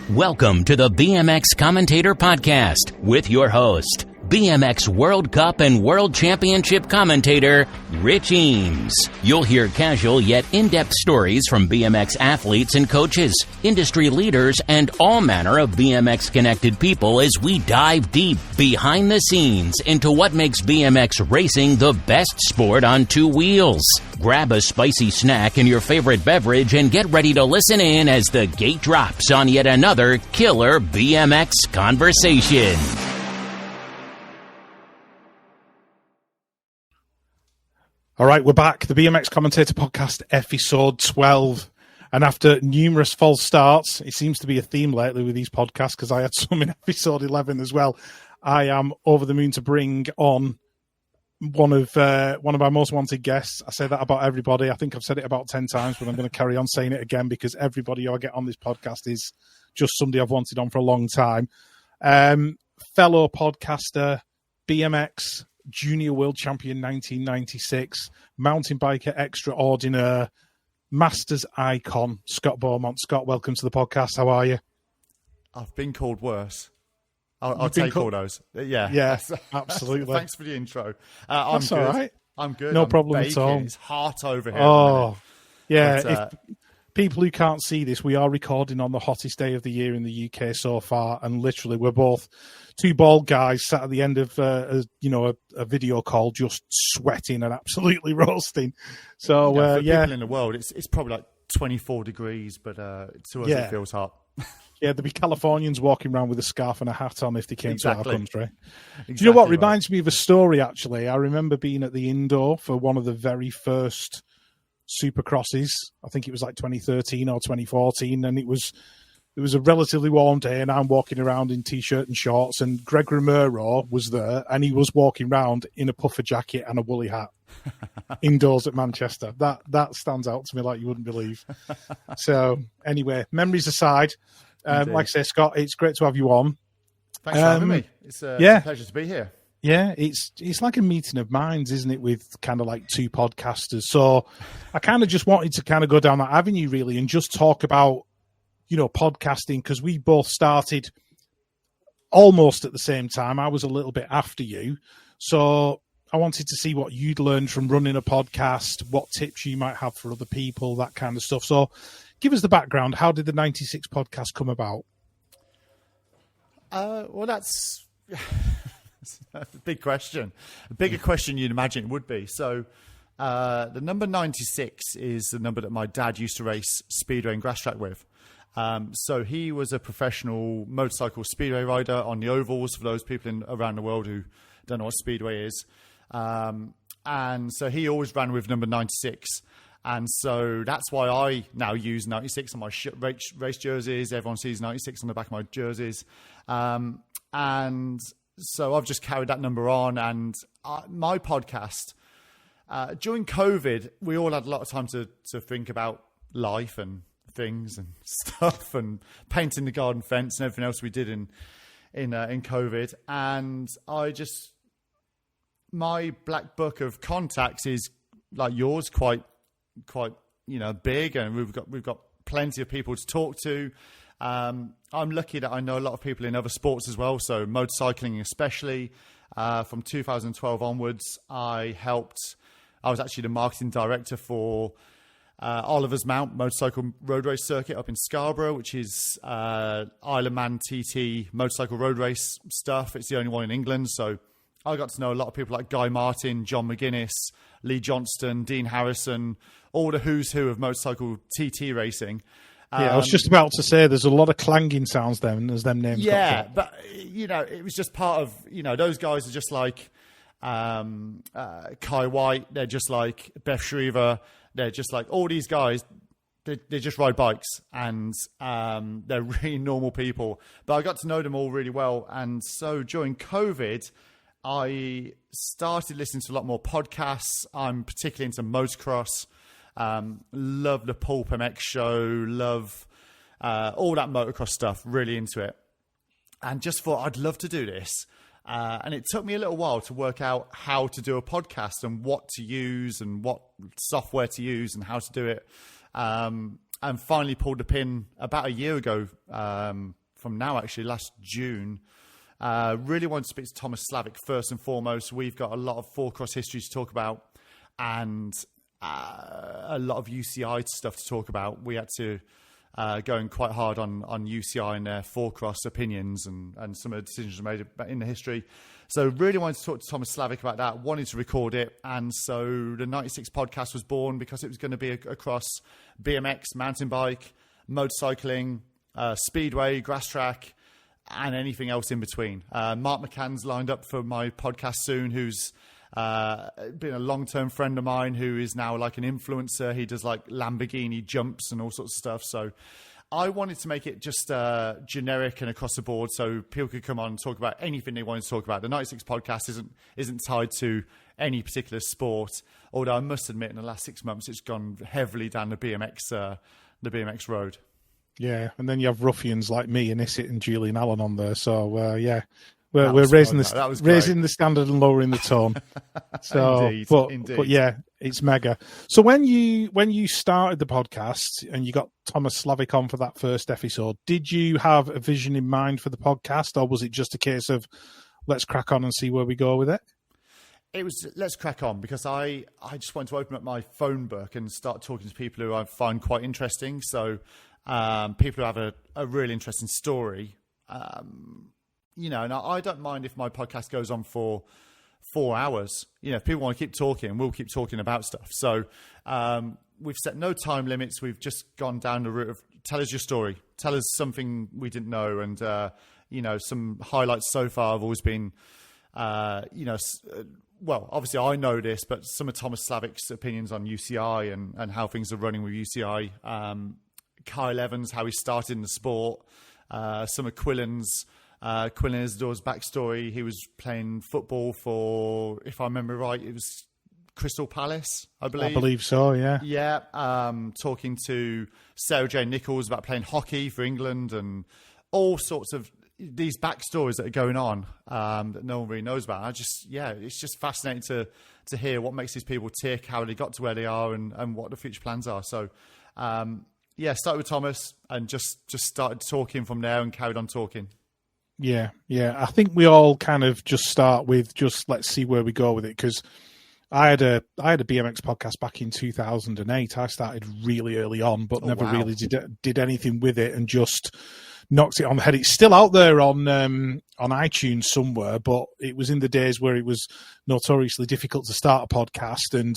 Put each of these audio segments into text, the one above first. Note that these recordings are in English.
Welcome to the BMX Commentator Podcast with your host, BMX World Cup and World Championship commentator, Rich Eames. You'll hear casual yet in-depth stories from BMX athletes and coaches, industry leaders, and all manner of BMX-connected people as we dive deep behind the scenes into what makes BMX racing the best sport on two wheels. Grab a spicy snack and your favorite beverage and get ready to listen in as the gate drops on yet another killer BMX conversation. All right, we're back. The BMX Commentator Podcast, episode 12. And after numerous false starts, it seems to be a theme lately with these podcasts because I had some in episode 11 as well. I am over the moon to bring on one of my most wanted guests. I say that about everybody. I think I've said it about 10 times, but I'm going to carry on saying it again because everybody who I get on this podcast is just somebody I've wanted on for a long time. Fellow podcaster, BMX Junior World Champion 1996, mountain biker extraordinaire, Masters icon, Scott Beaumont. Scott, welcome to the podcast. How are you? I've been called worse. I'll take all those. Yeah, absolutely. Thanks for the intro. I'm That's good. all right. I'm good. No I'm problem baking. at all. It's hot over here. Oh, yeah. But, if people who can't see this, we are recording on the hottest day of the year in the UK so far, and literally we're both two bald guys sat at the end of a video call, just sweating and absolutely roasting. So for people in the world, it's probably like 24 degrees, but to us it feels hot. Yeah, there'd be Californians walking around with a scarf and a hat on if they came to our country. Exactly. Do you know what reminds me of a story, actually? I remember being at the indoor for one of the very first Supercrosses. I think it was like 2013 or 2014, and it was a relatively warm day, and I'm walking around in T-shirt and shorts, and Greg Romero was there, and he was walking around in a puffer jacket and a woolly hat indoors at Manchester. That stands out to me like you wouldn't believe. So anyway, memories aside, like I say, Scott, it's great to have you on. Thanks for having me. It's a pleasure to be here. Yeah, it's like a meeting of minds, isn't it, with kind of like two podcasters. So I kind of just wanted to kind of go down that avenue, really, and just talk about, podcasting, because we both started almost at the same time. I was a little bit after you. So I wanted to see what you'd learned from running a podcast, what tips you might have for other people, that kind of stuff. So give us the background. How did the 96 podcast come about? Well, that's a big question. A bigger question you'd imagine it would be. So the number 96 is the number that my dad used to race speedway and grass track with. So he was a professional motorcycle speedway rider on the ovals, for those people around the world who don't know what speedway is. And so he always ran with number 96. And so that's why I now use 96 on my race jerseys. Everyone sees 96 on the back of my jerseys. And so I've just carried that number on. And my podcast, during COVID, we all had a lot of time to think about life and things and stuff, and painting the garden fence and everything else we did in COVID. And my black book of contacts is like yours, quite big, and we've got plenty of people to talk to. I'm lucky that I know a lot of people in other sports as well, so motorcycling especially. From 2012 onwards, I was actually the marketing director for Oliver's Mount motorcycle road race circuit up in Scarborough, which is Isle of Man TT motorcycle road race stuff. It's the only one in England, so I got to know a lot of people like Guy Martin, John McGuinness, Lee Johnston, Dean Harrison, all the who's who of motorcycle TT racing. I was just about to say there's a lot of clanging sounds then as them names. Yeah, but it was just part of those guys are just like Kai White. They're just like Beth Shriver. They're just like all these guys. They just ride bikes, and they're really normal people. But I got to know them all really well, and so during COVID, I started listening to a lot more podcasts. I'm particularly into motocross. Love the Pulp MX show. Love all that motocross stuff. Really into it, and just thought I'd love to do this. And it took me a little while to work out how to do a podcast and what to use and what software to use and how to do it. And finally pulled the pin about a year ago, now, actually, last June. Really wanted to speak to Thomas Slavic first and foremost. We've got a lot of four-cross history to talk about and a lot of UCI stuff to talk about. We had to go in quite hard on UCI and their four-cross opinions and some of the decisions made in the history. So really wanted to talk to Thomas Slavic about that, wanted to record it. And so the 96 podcast was born because it was going to be across BMX, mountain bike, motorcycling, speedway, grass track, and anything else in between. Mark McCann's lined up for my podcast soon, who's been a long-term friend of mine, who is now like an influencer. He does like Lamborghini jumps and all sorts of stuff. So I wanted to make it just generic and across the board, so people could come on and talk about anything they wanted to talk about. The 96 podcast isn't tied to any particular sport, although I must admit in the last 6 months it's gone heavily down the BMX road. Yeah, and then you have ruffians like me and Issit and Julian Allen on there. So yeah, we're raising the standard and lowering the tone. So, indeed. But yeah, it's mega. So when you started the podcast and you got Thomas Slavic on for that first episode, did you have a vision in mind for the podcast, or was it just a case of let's crack on and see where we go with it? It was let's crack on, because I just wanted to open up my phone book and start talking to people who I find quite interesting. So people who have a really interesting story. Now I don't mind if my podcast goes on for 4 hours. If people want to keep talking, we'll keep talking about stuff. So we've set no time limits. We've just gone down the route of tell us your story. Tell us something we didn't know. And, some highlights so far have always been, well, obviously I know this, but some of Thomas Slavic's opinions on UCI and how things are running with UCI. Kyle Evans, how he started in the sport. Some of Quillen's backstory. He was playing football for, if I remember right, it was Crystal Palace, I believe. I believe so, yeah. Yeah. Talking to Sarah Jane Nichols about playing hockey for England and all sorts of these backstories that are going on that no one really knows about. It's just fascinating to hear what makes these people tick, how they got to where they are, and what the future plans are. So, started with Thomas and just started talking from there and carried on talking. Yeah. I think we all kind of just start with just let's see where we go with it, because I had a BMX podcast back in 2008. I started really early on, but never really did anything with it, and just knocked it on the head. It's still out there on iTunes somewhere, but it was in the days where it was notoriously difficult to start a podcast and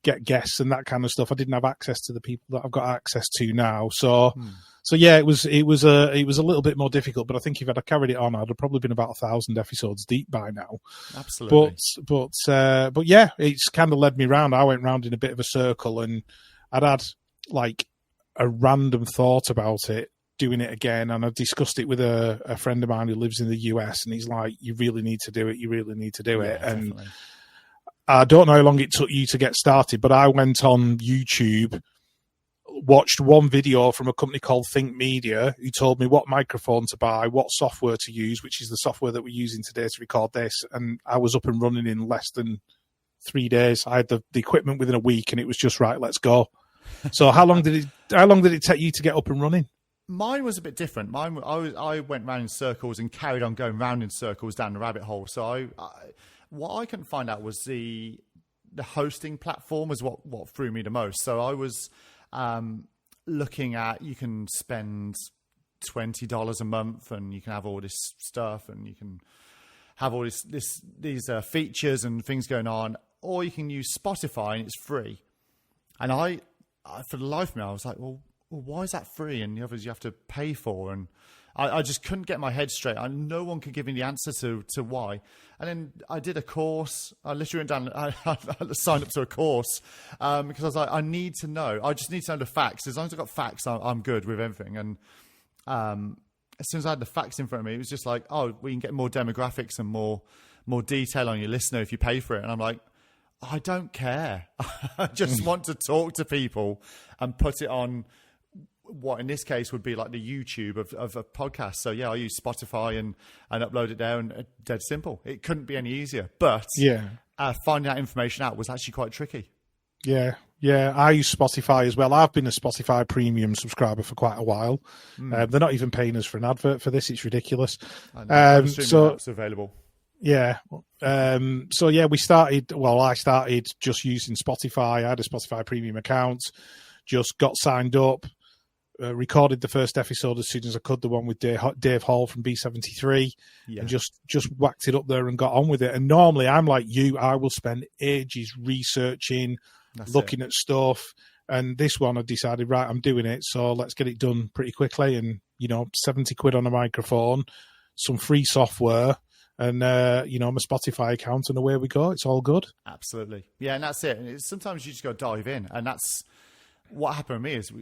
get guests and that kind of stuff. I didn't have access to the people that I've got access to now. So yeah, it was a little bit more difficult, but I think if I'd have carried it on, I'd have probably been about 1,000 episodes deep by now. Absolutely. But yeah, it's kind of led me round. I went round in a bit of a circle, and I'd had like a random thought about it, doing it again, and I've discussed it with a friend of mine who lives in the US, and he's like, you really need to do it. You really need to do it. And definitely. I don't know how long it took you to get started, but I went on YouTube, watched one video from a company called Think Media, who told me what microphone to buy, what software to use, which is the software that we're using today to record this. And I was up and running in less than 3 days. I had the equipment within a week, and it was just right, let's go. So how long did it take you to get up and running? Mine was a bit different. I went round in circles and carried on going round in circles down the rabbit hole. So what I couldn't find out was the hosting platform was what threw me the most. So I was looking at, you can spend $20 a month and you can have all this stuff and you can have all these features and things going on, or you can use Spotify and it's free. And I for the life of me, I was like, well, why is that free? And the others you have to pay for. And I just couldn't get my head straight. No one could give me the answer to why. And then I did a course. I literally went down. I signed up to a course because I was like, I need to know. I just need to know the facts. As long as I've got facts, I'm good with everything. And as soon as I had the facts in front of me, it was just like, oh, we can get more demographics and more detail on your listener if you pay for it. And I'm like, I don't care. I just want to talk to people and put it on what in this case would be like the YouTube of a podcast. So yeah, I use Spotify and upload it there, and dead simple. It couldn't be any easier. But finding that information out was actually quite tricky. Yeah. Yeah, I use Spotify as well. I've been a Spotify premium subscriber for quite a while. They're not even paying us for an advert for this. It's ridiculous. So apps available. Yeah. I started just using Spotify. I had a Spotify premium account, just got signed up, recorded the first episode as soon as I could, the one with Dave Hall from B73, and just whacked it up there and got on with it. And normally I'm like you, I will spend ages researching, looking at stuff. And this one I decided, right, I'm doing it, so let's get it done pretty quickly. And, 70 quid on a microphone, some free software, and, my Spotify account, and away we go. It's all good. Absolutely. Yeah, and that's it. And sometimes you just got to dive in. And that's what happened with me is,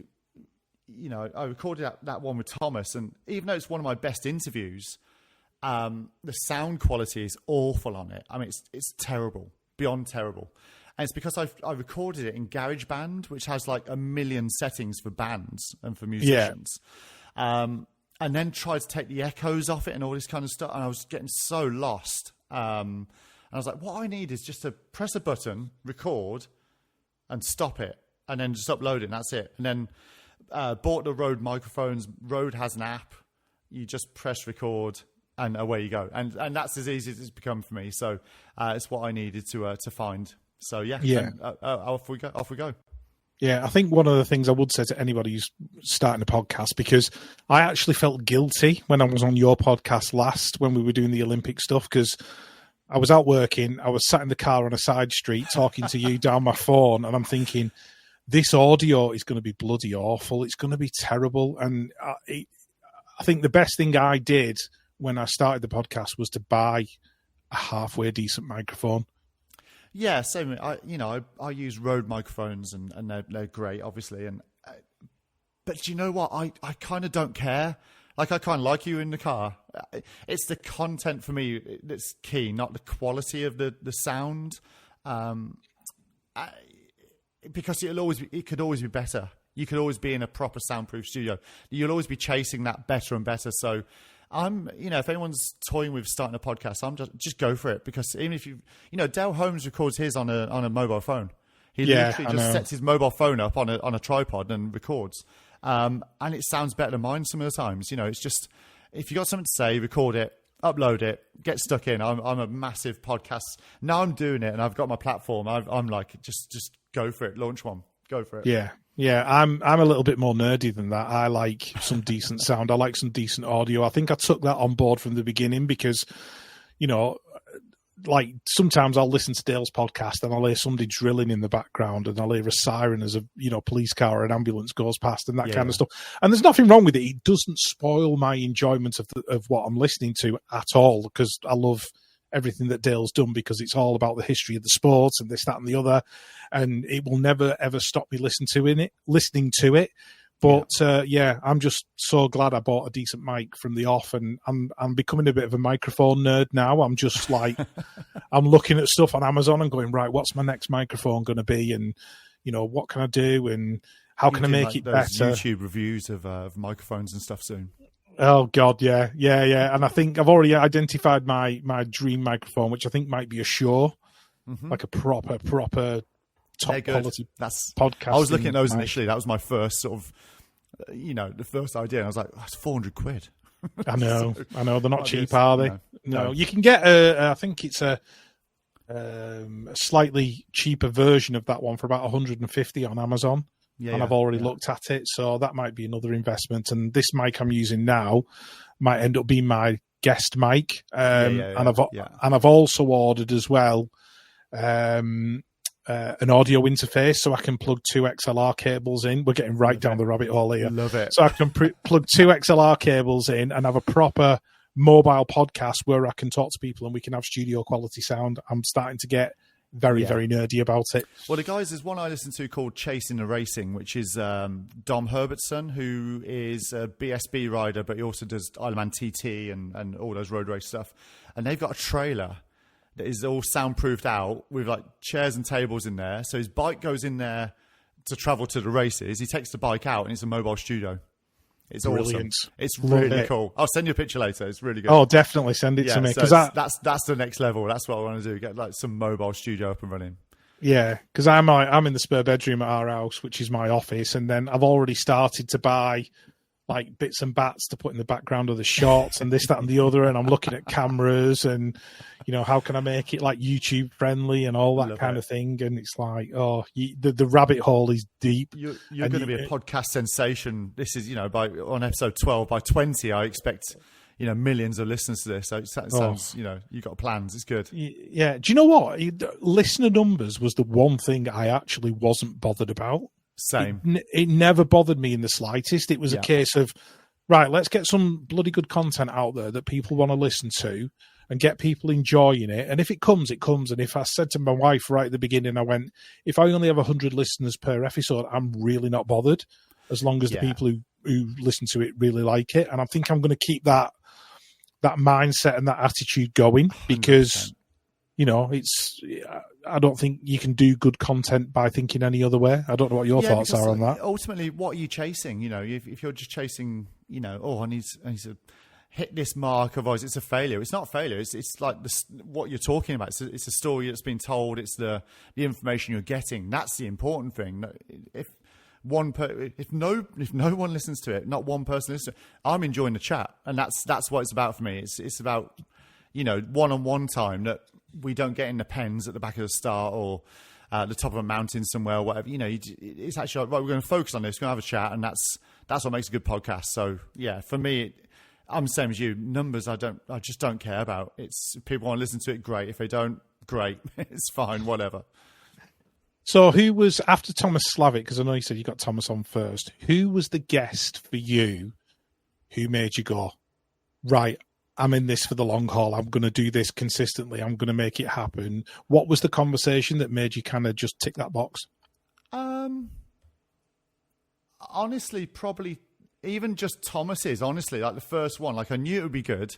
I recorded that one with Thomas, and even though it's one of my best interviews, the sound quality is awful on it. I mean, it's terrible, beyond terrible. And it's because I recorded it in GarageBand, which has like 1 million settings for bands and for musicians. And then tried to take the echoes off it and all this kind of stuff. And I was getting so lost. And I was like, what I need is just to press a button, record, and stop it. And then just upload it, and that's it. And then bought the Rode microphones. Rode has an app. You just press record, and away you go. And that's as easy as it's become for me. So it's what I needed to find. So off we go. Yeah, I think one of the things I would say to anybody who's starting a podcast, because I actually felt guilty when I was on your podcast last, when we were doing the Olympic stuff, because I was out working, I was sat in the car on a side street talking to you down my phone, and I'm thinking, this audio is going to be bloody awful. It's going to be terrible. And I think the best thing I did when I started the podcast was to buy a halfway decent microphone. Yeah, same. I use Rode microphones, and they're great, obviously. But you know what? I kind of don't care. Like, I kind of like you in the car. It's the content for me that's key, not the quality of the sound. Because it could always be better. You could always be in a proper soundproof studio. You'll always be chasing that better and better. So if anyone's toying with starting a podcast, I'm just go for it, because even if Dale Holmes records his on a mobile phone. He literally just sets his mobile phone up on a tripod and records. And it sounds better than mine some of the times. It's just, if you got something to say, record it, upload it, get stuck in. I'm a massive podcast. Now I'm doing it and I've got my platform. I'm like, just go for it. Launch one. Go for it. Yeah. Yeah, I'm a little bit more nerdy than that. I like some decent sound. I like some decent audio. I think I took that on board from the beginning because, like sometimes I'll listen to Dale's podcast and I'll hear somebody drilling in the background and I'll hear a siren as a police car or an ambulance goes past and that kind of stuff. And there's nothing wrong with it. It doesn't spoil my enjoyment of what I'm listening to at all, because I love everything that Dale's done, because it's all about the history of the sport and this, that, and the other, and it will never ever stop me listening to it. But I'm just so glad I bought a decent mic from the off, and I'm becoming a bit of a microphone nerd now. I'm just like I'm looking at stuff on Amazon and going, right, what's my next microphone going to be, and what can I do, and how can I make it better? YouTube reviews of microphones and stuff soon. Oh God, yeah. And I think I've already identified my dream microphone, which I think might be a Shure, like a proper top quality podcast. I was looking at those initially. That was my first sort of, the first idea. And I was like, that's 400 quid. I know. They're not cheap, are they? No. You can get I think it's a slightly cheaper version of that one for about 150 on Amazon. And I've already looked at it, so that might be another investment. And this mic I'm using now might end up being my guest mic. And I've also ordered as well an audio interface, so I can plug 2 XLR cables in. We're getting down the rabbit hole here. Love it. So I can plug 2 XLR cables in and have a proper mobile podcast where I can talk to people and we can have studio quality sound. I'm starting to get very nerdy about it. Well, there's one I listen to called Chasing the Racing, which is Dom Herbertson, who is a BSB rider, but he also does Isleman TT and all those road race stuff. And they've got a trailer that is all soundproofed out with like chairs and tables in there. So his bike goes in there to travel to the races. He takes the bike out and it's a mobile studio. It's brilliant. Awesome. It's really cool. I'll send you a picture later. It's really good. Oh, definitely send it to me. So that's the next level. That's what I want to do. Get like some mobile studio up and running. Yeah, because I'm in the spare bedroom at our house, which is my office, and then I've already started to buy like bits and bats to put in the background of the shots and this, that, and the other. And I'm looking at cameras and, how can I make it like YouTube friendly and all that kind of thing. And it's like, the rabbit hole is deep. You're going to be a podcast sensation. This is, on episode 12, by 20, I expect, millions of listeners to this. So it sounds, you've got plans. It's good. Yeah. Do you know what? Listener numbers was the one thing I actually wasn't bothered about. Same. It never bothered me in the slightest. It was a case of, right, let's get some bloody good content out there that people want to listen to and get people enjoying it. And if it comes, it comes. And if I said to my wife right at the beginning, I went, if I only have 100 listeners per episode, I'm really not bothered, as long as the people who listen to it really like it. And I think I'm going to keep that mindset and that attitude going, because 100%. I don't think you can do good content by thinking any other way. I don't know what your thoughts are on that. Ultimately, what are you chasing? If you're just chasing, I need to hit this mark, otherwise it's a failure. It's not a failure. It's like what you're talking about. It's a story that's been told. It's the information you're getting. That's the important thing. If no one listens to it, not one person listens to it, I'm enjoying the chat, and that's what it's about for me. It's about one-on-one time that we don't get in the pens at the back of the start or at the top of a mountain somewhere or whatever. It's actually like, right, we're going to focus on this, we're going to have a chat, and that's what makes a good podcast. So yeah, for me, I'm the same as you. Numbers, I just don't care about. It's people want to listen to it, great. If they don't, great. It's fine, whatever. So who was, after Thomas Slavic, because I know you said you got Thomas on first, who was the guest for you who made you go, right, I'm in this for the long haul, I'm going to do this consistently, I'm going to make it happen? What was the conversation that made you kind of just tick that box? Honestly, probably even just Thomas's, honestly, like the first one, like I knew it would be good.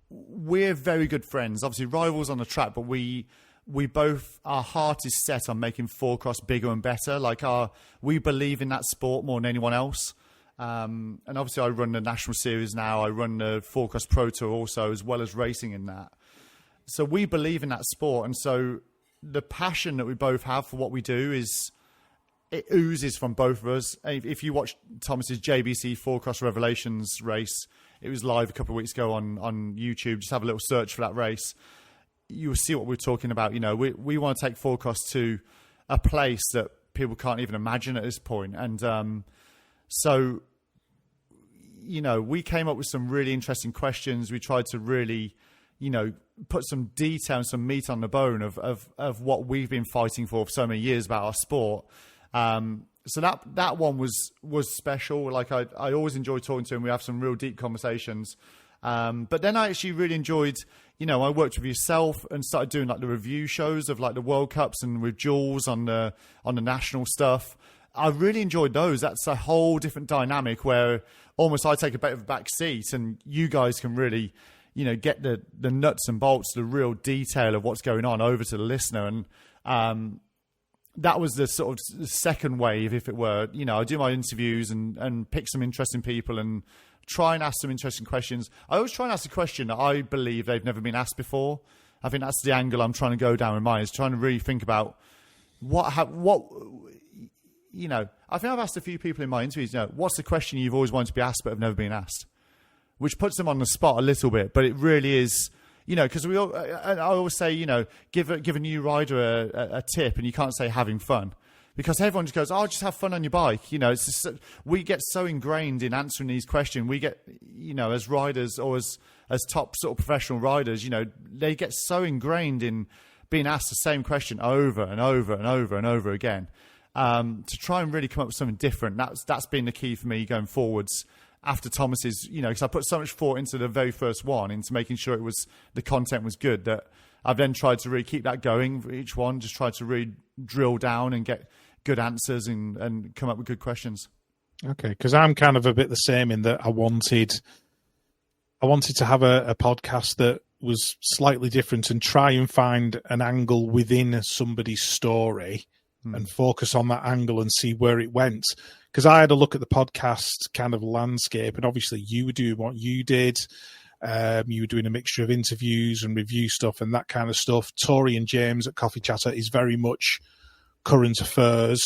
We're very good friends, obviously rivals on the track, but we both, our heart is set on making four cross bigger and better. We believe in that sport more than anyone else. And obviously I run the national series now. I run the four cross pro tour also, as well as racing in that. So we believe in that sport. And so the passion that we both have for what we do it oozes from both of us. If you watch Thomas's JBC four cross Revelations race, it was live a couple of weeks ago on YouTube. Just have a little search for that race. You will see what we're talking about. We want to take four cross to a place that people can't even imagine at this point. And, so, we came up with some really interesting questions. We tried to really, put some detail and some meat on the bone of what we've been fighting for so many years about our sport. So that one was special. Like I always enjoy talking to him. We have some real deep conversations. But then I actually really enjoyed, I worked with yourself and started doing like the review shows of like the World Cups and with Jules on the national stuff. I really enjoyed those. That's a whole different dynamic where almost I take a bit of a back seat and you guys can really, get the nuts and bolts, the real detail of what's going on over to the listener. And that was the sort of second wave, if it were. I do my interviews and pick some interesting people and try and ask some interesting questions. I always try and ask a question that I believe they've never been asked before. I think that's the angle I'm trying to go down in mine, is trying to really think about I think I've asked a few people in my interviews, what's the question you've always wanted to be asked but have never been asked? Which puts them on the spot a little bit, but it really is, because I always say, give a new rider a tip, and you can't say having fun, because everyone just goes, just have fun on your bike. It's just, we get so ingrained in answering these questions. We get, as riders or as top sort of professional riders, they get so ingrained in being asked the same question over and over and over and over again. To try and really come up with something different. That's been the key for me going forwards after Thomas's, because I put so much thought into the very first one, into making sure the content was good, that I've then tried to really keep that going for each one, just try to really drill down and get good answers and come up with good questions. Okay, because I'm kind of a bit the same in that I wanted to have a podcast that was slightly different and try and find an angle within somebody's story and focus on that angle and see where it went. Because I had a look at the podcast kind of landscape, and obviously you were doing what you did, You were doing a mixture of interviews and review stuff and that kind of stuff. Tori and James at Coffee Chatter is very much current affairs,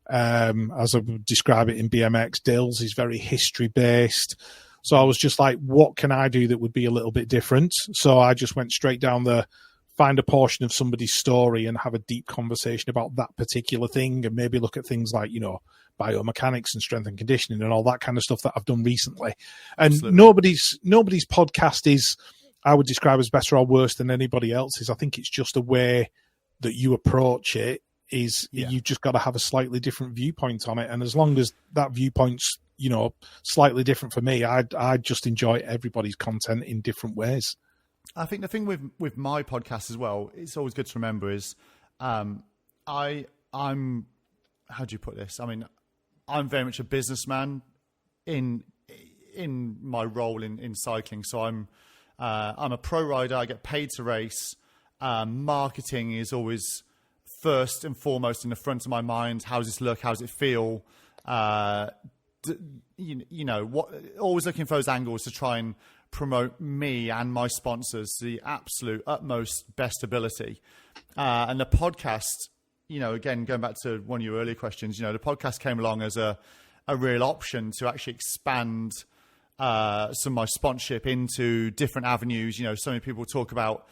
as I would describe it in BMX. Dill's is very history-based. So I was just like, what can I do that would be a little bit different? So I just went straight down find a portion of somebody's story and have a deep conversation about that particular thing, and maybe look at things like, biomechanics and strength and conditioning and all that kind of stuff that I've done recently. And Absolutely. nobody's podcast is, I would describe as better or worse than anybody else's. I think it's just a way that you approach it is you've just got to have a slightly different viewpoint on it. And as long as that viewpoint's, slightly different for me, I just enjoy everybody's content in different ways. I think the thing with my podcast as well, it's always good to remember is, I'm, how do you put this? I mean, I'm very much a businessman in my role in cycling. So I'm a pro rider. I get paid to race. Marketing is always first and foremost in the front of my mind. How does this look? How does it feel? Always looking for those angles to try and promote me and my sponsors to the absolute utmost best ability. And the podcast, again, going back to one of your earlier questions, the podcast came along as a real option to actually expand some of my sponsorship into different avenues. So many people talk about,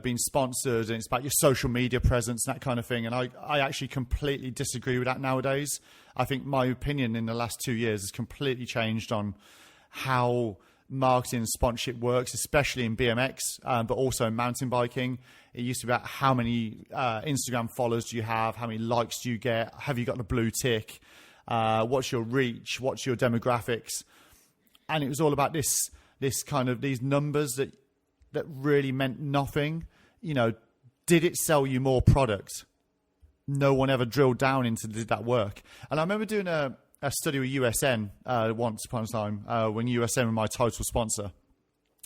being sponsored, and it's about your social media presence and that kind of thing. And I actually completely disagree with that nowadays. I think my opinion in the last 2 years has completely changed on how marketing and sponsorship works, especially in BMX, but also in mountain biking. It used to be about how many Instagram followers do you have, how many likes do you get, have you got the blue tick, what's your reach, what's your demographics, and it was all about this kind of these numbers that really meant nothing. Did it sell you more product? No one ever drilled down into did that work. And I remember doing a study with USN once upon a time when USN were my title sponsor.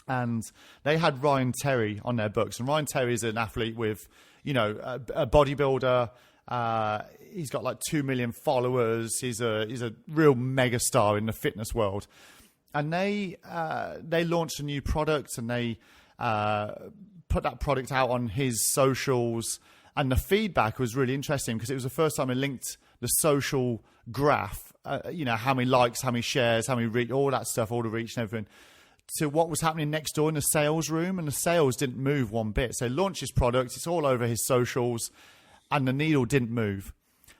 And they had Ryan Terry on their books. And Ryan Terry is an athlete with, a bodybuilder. He's got like 2 million followers. He's a real mega star in the fitness world. And they launched a new product, and they put that product out on his socials. And the feedback was really interesting because it was the first time I linked the social graph, how many likes, how many shares, how many reach, all that stuff, all the reach and everything, to what was happening next door in the sales room. And the sales didn't move one bit. So he launched his product, it's all over his socials, and the needle didn't move.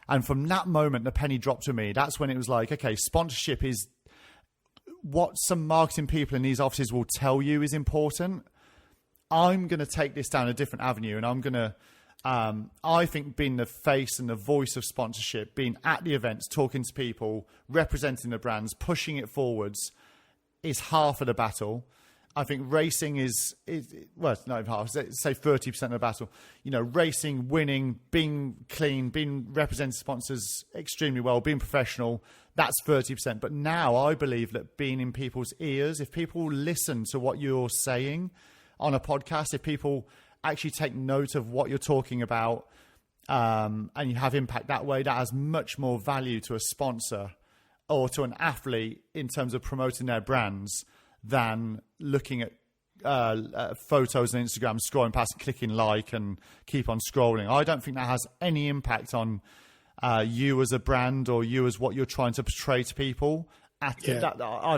And from that moment, the penny dropped to me. That's when it was like, okay, sponsorship is what some marketing people in these offices will tell you is important. I'm going to take this down a different avenue, and I'm going to, I think being the face and the voice of sponsorship, being at the events, talking to people, representing the brands, pushing it forwards is half of the battle. I think racing is well, it's not even half, say 30% of the battle. Racing, winning, being clean, being representing sponsors extremely well, being professional, that's 30%. But now I believe that being in people's ears, if people listen to what you're saying on a podcast, if people actually take note of what you're talking about, and you have impact that way, that has much more value to a sponsor or to an athlete in terms of promoting their brands than looking at photos on Instagram, scrolling past and clicking like and keep on scrolling. I don't think that has any impact on you as a brand or you as what you're trying to portray to people. I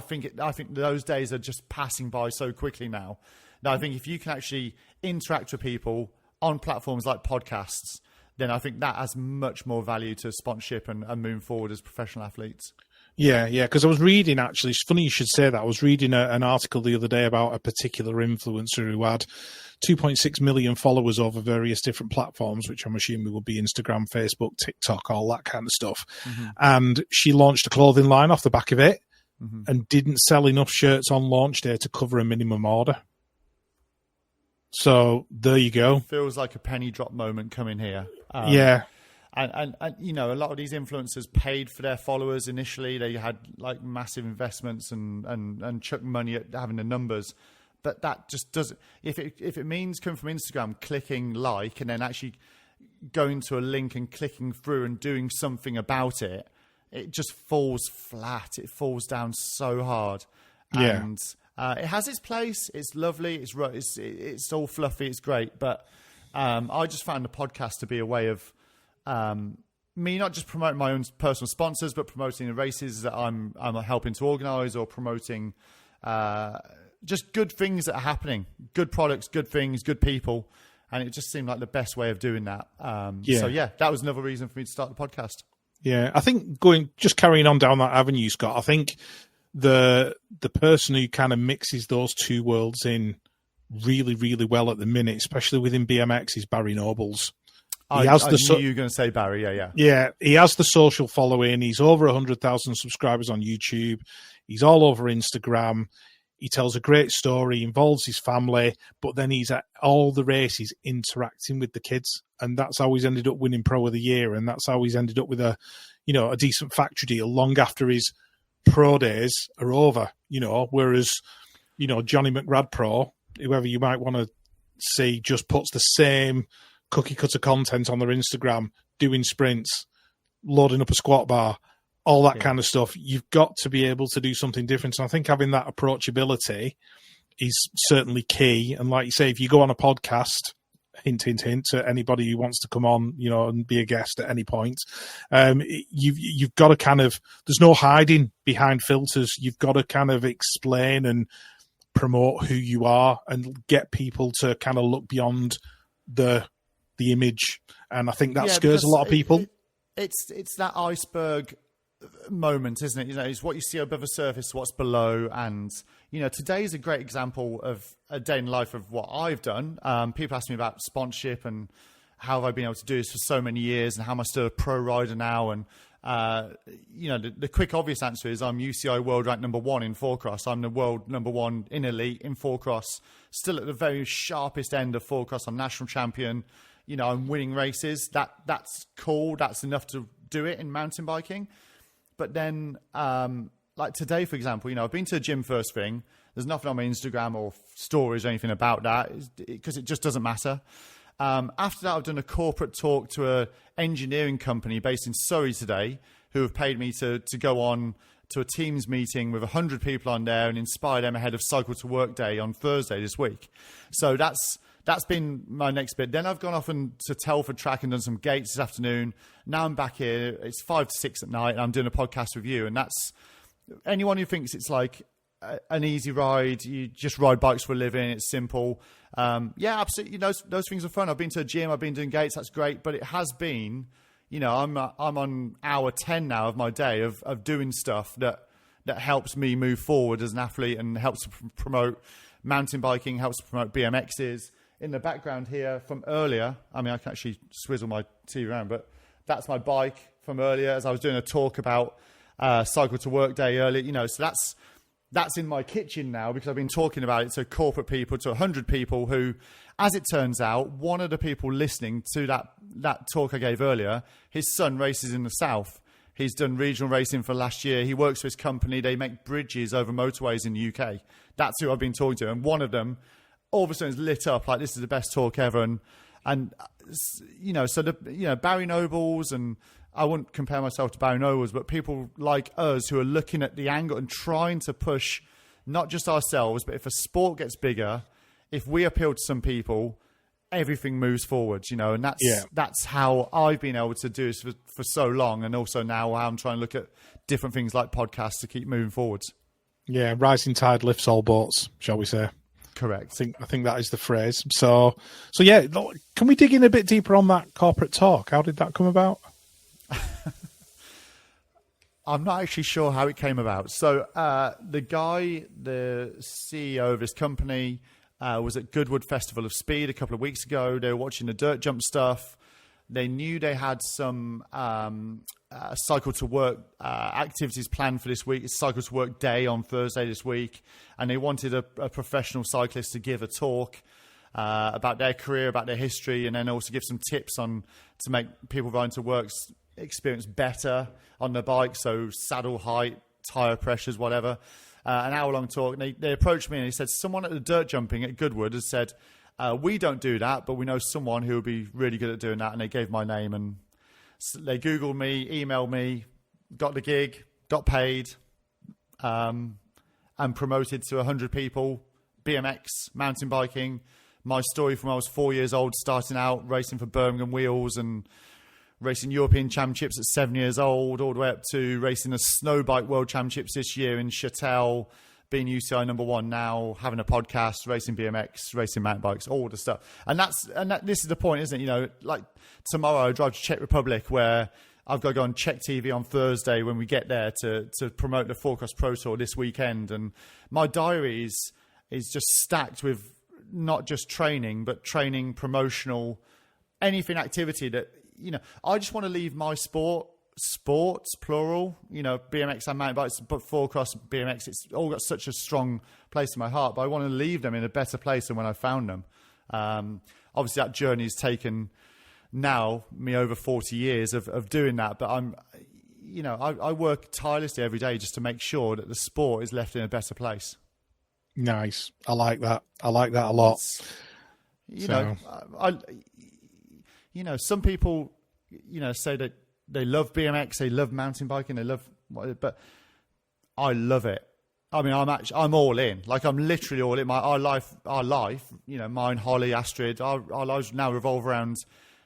think those days are just passing by so quickly now. Now, I think if you can actually interact with people on platforms like podcasts, then I think that has much more value to sponsorship and moving forward as professional athletes. Yeah, because I was reading, actually, it's funny you should say that. I was reading an article the other day about a particular influencer who had 2.6 million followers over various different platforms, which I'm assuming will be Instagram, Facebook, TikTok, all that kind of stuff. Mm-hmm. And she launched a clothing line off the back of it and didn't sell enough shirts on launch day to cover a minimum order. So there you go. Feels like a penny drop moment coming here. Yeah. And a lot of these influencers paid for their followers initially. They had like massive investments and chuck money at having the numbers. But that just doesn't. If it means coming from Instagram, clicking like, and then actually going to a link and clicking through and doing something about it, it just falls flat. It falls down so hard. Yeah. And it has its place. It's lovely. It's all fluffy. It's great. But I just found the podcast to be a way of me not just promoting my own personal sponsors, but promoting the races that I'm helping to organise, or promoting just good things that are happening, good products, good things, good people. And it just seemed like the best way of doing that. So yeah, that was another reason for me to start the podcast. Yeah, I think carrying on down that avenue, Scott, I think the person who kind of mixes those two worlds in really, really well at the minute, especially within BMX, is Barry Nobles. I knew you were going to say Barry, yeah. Yeah, he has the social following. He's over 100,000 subscribers on YouTube. He's all over Instagram. He tells a great story, involves his family, but then he's at all the races interacting with the kids. And that's how he's ended up winning Pro of the Year. And that's how he's ended up with a decent factory deal long after his pro days are over, whereas, Johnny McRad Pro, whoever you might want to see, just puts the same cookie cutter content on their Instagram, doing sprints, loading up a squat bar, all that kind of stuff. You've got to be able to do something different. So I think having that approachability is certainly key. And like you say, if you go on a podcast, hint, hint, hint, to anybody who wants to come on, and be a guest at any point, you've got to kind of, there's no hiding behind filters. You've got to kind of explain and promote who you are and get people to kind of look beyond the image. And I think that scares a lot of people. It's that iceberg moment, isn't it? It's what you see above the surface, what's below. And today is a great example of a day in the life of what I've done. People ask me about sponsorship and how have I been able to do this for so many years, and how am I still a pro rider now? And the quick obvious answer is I'm UCI world ranked number 1 in 4-cross. I'm the world number 1 in elite in 4-cross, still at the very sharpest end of 4-cross. I'm national champion. I'm winning races. That's cool. That's enough to do it in mountain biking. But then, like today, for example, I've been to the gym first thing. There's nothing on my Instagram or stories or anything about that, because it just doesn't matter. After that, I've done a corporate talk to an engineering company based in Surrey today, who have paid me to go on to a Teams meeting with 100 people on there and inspire them ahead of Cycle to Work Day on Thursday this week. So that's been my next bit. Then I've gone off to Telford track and done some gates this afternoon. Now I'm back here. It's 5 to 6 at night, and I'm doing a podcast with you. And that's anyone who thinks it's like an easy ride. You just ride bikes for a living. It's simple. Yeah, absolutely. Those things are fun. I've been to a gym. I've been doing gates. That's great. But it has been, I'm on hour 10 now of my day of doing stuff that helps me move forward as an athlete and helps to promote mountain biking, helps to promote BMXs. In the background here from earlier, I mean, I can actually swizzle my TV around, but that's my bike from earlier as I was doing a talk about Cycle to Work Day earlier, so that's in my kitchen now because I've been talking about it to corporate people, to 100 people who, as it turns out, one of the people listening to that talk I gave earlier, his son races in the South. He's done regional racing for last year. He works for his company. They make bridges over motorways in the UK. That's who I've been talking to. And one of them, all of a sudden, is lit up like this is the best talk ever. And Barry Nobles, and I wouldn't compare myself to Barry Nobles, but people like us who are looking at the angle and trying to push not just ourselves, but if a sport gets bigger, if we appeal to some people, everything moves forward, and that's how I've been able to do this for so long. And also now how I'm trying to look at different things like podcasts to keep moving forwards. Yeah, rising tide lifts all boats, shall we say. Correct. I think that is the phrase. So yeah, can we dig in a bit deeper on that corporate talk? How did that come about? I'm not actually sure how it came about. So the CEO of this company was at Goodwood Festival of Speed a couple of weeks ago. They were watching the dirt jump stuff. They knew they had some cycle to work activities planned for this week. It's Cycle to Work Day on Thursday this week. And they wanted a professional cyclist to give a talk about their career, about their history, and then also give some tips to make people riding to work experience better on their bike. So saddle height, tire pressures, whatever. An hour-long talk. And they approached me and they said, someone at the dirt jumping at Goodwood has said, we don't do that, but we know someone who would be really good at doing that. And they gave my name, and they Googled me, emailed me, got the gig, got paid. And and promoted to 100 people, BMX, mountain biking. My story from when I was 4 years old, starting out racing for Birmingham Wheels and racing European Championships at 7 years old, all the way up to racing the Snow Bike World Championships this year in Châtel, being UCI #1 now, having a podcast, racing BMX, racing mountain bikes, all the stuff. And this is the point, isn't it? You know, like tomorrow I drive to Czech Republic, where I've got to go on Czech TV on Thursday when we get there to promote the Forecross Pro Tour this weekend. And my diary is just stacked with not just training, but training, promotional, anything, activity that, you know, I just want to leave my sports, plural, you know, BMX and mountain bikes, but Forecross, BMX, it's all got such a strong place in my heart, but I want to leave them in a better place than when I found them. Obviously that journey has taken now me over 40 years of doing that, but I work tirelessly every day just to make sure that the sport is left in a better place. Nice. I like that. I like that a lot. Some people, say that they love BMX, they love mountain biking, but I love it. I mean, I'm all in. Like, I'm literally all in. Our life, mine, Holly, Astrid, our lives now revolve around.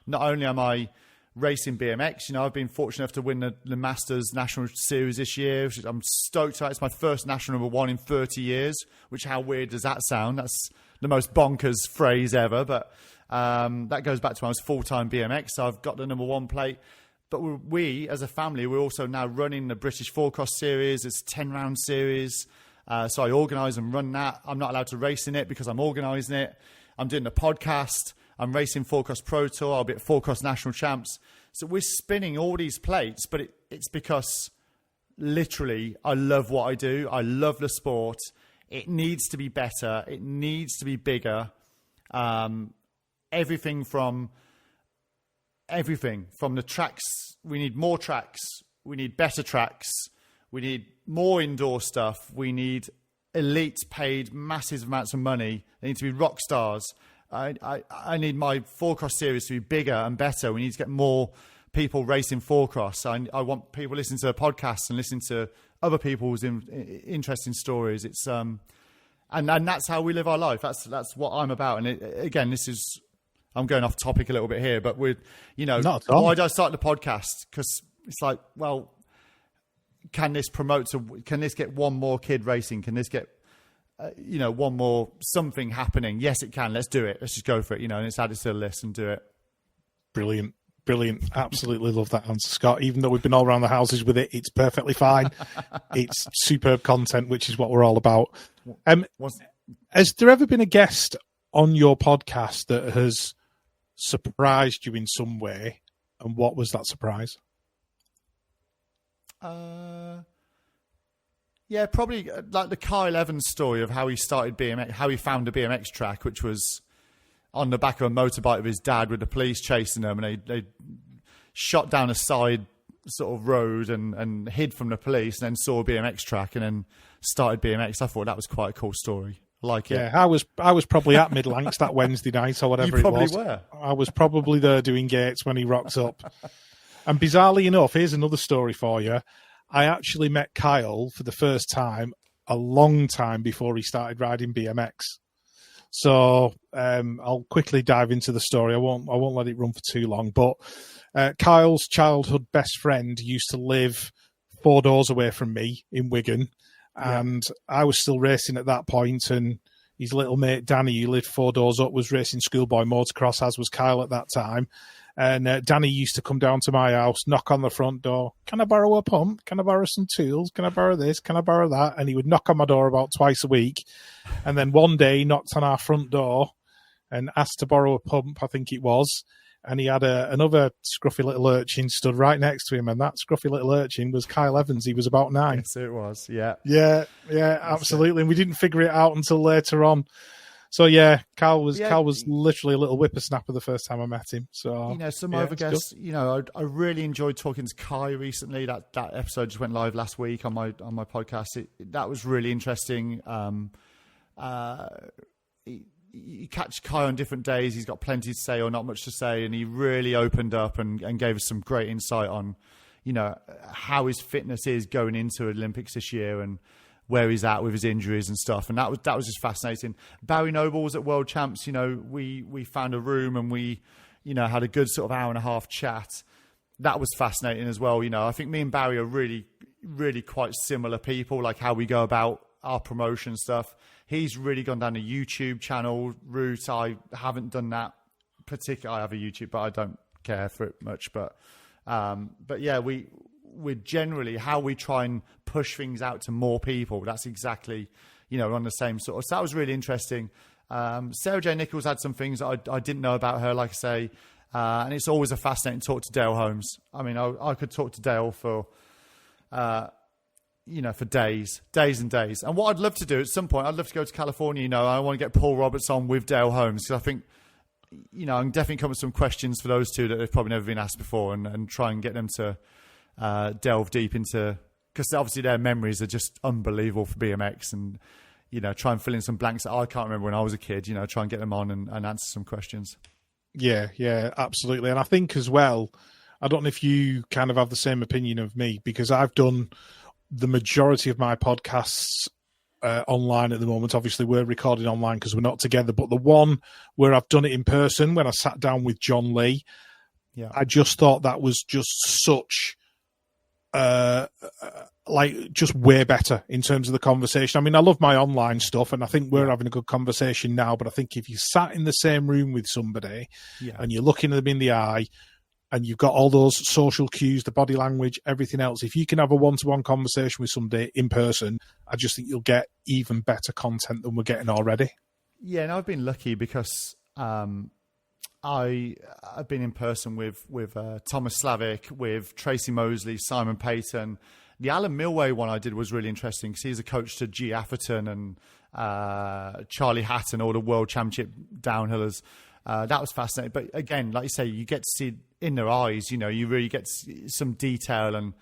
Not only am I racing BMX, I've been fortunate enough to win the Masters National Series this year, which I'm stoked about. It's my first national #1 in 30 years, which, how weird does that sound? That's the most bonkers phrase ever, but that goes back to when I was full-time BMX, so I've got the #1 plate. But we, as a family, we're also now running the British Forecross Series. It's a 10-round series, so I organise and run that. I'm not allowed to race in it because I'm organising it. I'm doing the podcast. I'm racing Forecross Pro Tour. I'll be at Forecross National Champs. So we're spinning all these plates, but it's because literally I love what I do. I love the sport. It needs to be better. It needs to be bigger. Everything from the tracks. We need more tracks. We need better tracks. We need more indoor stuff. We need elites paid massive amounts of money. They need to be rock stars. I need my Forecross series to be bigger and better. We need to get more people racing Forecross. I want people listening to podcasts and listening to other people's interesting stories. It's and that's how we live our life. That's what I'm about. And again, I'm going off topic a little bit here, but why did I start the podcast? Because it's like, well, can this get one more kid racing? Can this get one more something happening? Yes, it can. Let's do it. Let's just go for it. And it's added to the list and do it. Brilliant. Absolutely love that answer, Scott. Even though we've been all around the houses with it, it's perfectly fine. It's superb content, which is what we're all about. Has there ever been a guest on your podcast that has surprised you in some way? And what was that surprise? Yeah, probably like the Kyle Evans story of how he started BMX, how he found a BMX track, which was on the back of a motorbike of his dad with the police chasing them, and they shot down a side sort of road and hid from the police, and then saw a BMX track and then started BMX. I thought that was quite a cool story. I like it. Yeah, I was probably at Midlands that Wednesday night or whatever it was. You probably were. I was probably there doing gates when he rocks up. And bizarrely enough, here's another story for you. I actually met Kyle for the first time a long time before he started riding BMX. So I'll quickly dive into the story. I won't let it run for too long. But Kyle's childhood best friend used to live 4 doors away from me in Wigan. And I was still racing at that point, and his little mate Danny, who lived 4 doors up, was racing schoolboy motocross, as was Kyle at that time. And Danny used to come down to my house, knock on the front door. Can I borrow a pump? Can I borrow some tools? Can I borrow this? Can I borrow that? And he would knock on my door about twice a week. And then one day he knocked on our front door and asked to borrow a pump, I think it was. And he had another scruffy little urchin stood right next to him. And that scruffy little urchin was Kyle Evans. He was about 9. Yes, it was. Yeah. Yeah, absolutely. And we didn't figure it out until later on. So yeah, Carl was literally a little whippersnapper the first time I met him. So some other guests. I really enjoyed talking to Kai recently. That episode just went live last week on my podcast. That was really interesting. You catch Kai on different days. He's got plenty to say or not much to say, and he really opened up and gave us some great insight on, how his fitness is going into Olympics this year and where he's at with his injuries and stuff. And that was just fascinating. Barry Noble was at World Champs. We found a room and we, had a good sort of hour and a half chat. That was fascinating as well. I think me and Barry are really, really quite similar people, like how we go about our promotion stuff. He's really gone down the YouTube channel route. I haven't done that particularly. I have a YouTube, but I don't care for it much. But yeah, we're generally how we try and push things out to more people. That's exactly, we're on the same sort of. So that was really interesting. Sarah J. Nichols had some things that I didn't know about her, like I say. And it's always a fascinating talk to Dale Holmes. I mean, I could talk to Dale for days and days. And what I'd love to do at some point, I'd love to go to California. I want to get Paul Roberts on with Dale Holmes, because I think, I'm definitely come with some questions for those two that they've probably never been asked before, and try and get them to delve deep into, because obviously their memories are just unbelievable for BMX, and try and fill in some blanks that I can't remember when I was a kid. Try and get them on and answer some questions. Yeah, absolutely. And I think as well, I don't know if you kind of have the same opinion of me, because I've done the majority of my podcasts online at the moment. Obviously, we're recording online because we're not together, but the one where I've done it in person, when I sat down with John Lee, I just thought that was just such just way better in terms of the conversation. I mean, I love my online stuff, and I think we're having a good conversation now, but I think if you sat in the same room with somebody and you're looking at them in the eye, and you've got all those social cues, the body language, everything else, if you can have a one-to-one conversation with somebody in person, I just think you'll get even better content than we're getting already. Yeah, and I've been lucky because I've been in person with Thomas Slavic, with Tracy Mosley, Simon Payton. The Alan Milway one I did was really interesting, because he's a coach to G. Atherton and Charlie Hatton, all the world championship downhillers. That was fascinating. But again, like you say, you get to see in their eyes, you really get some detail. And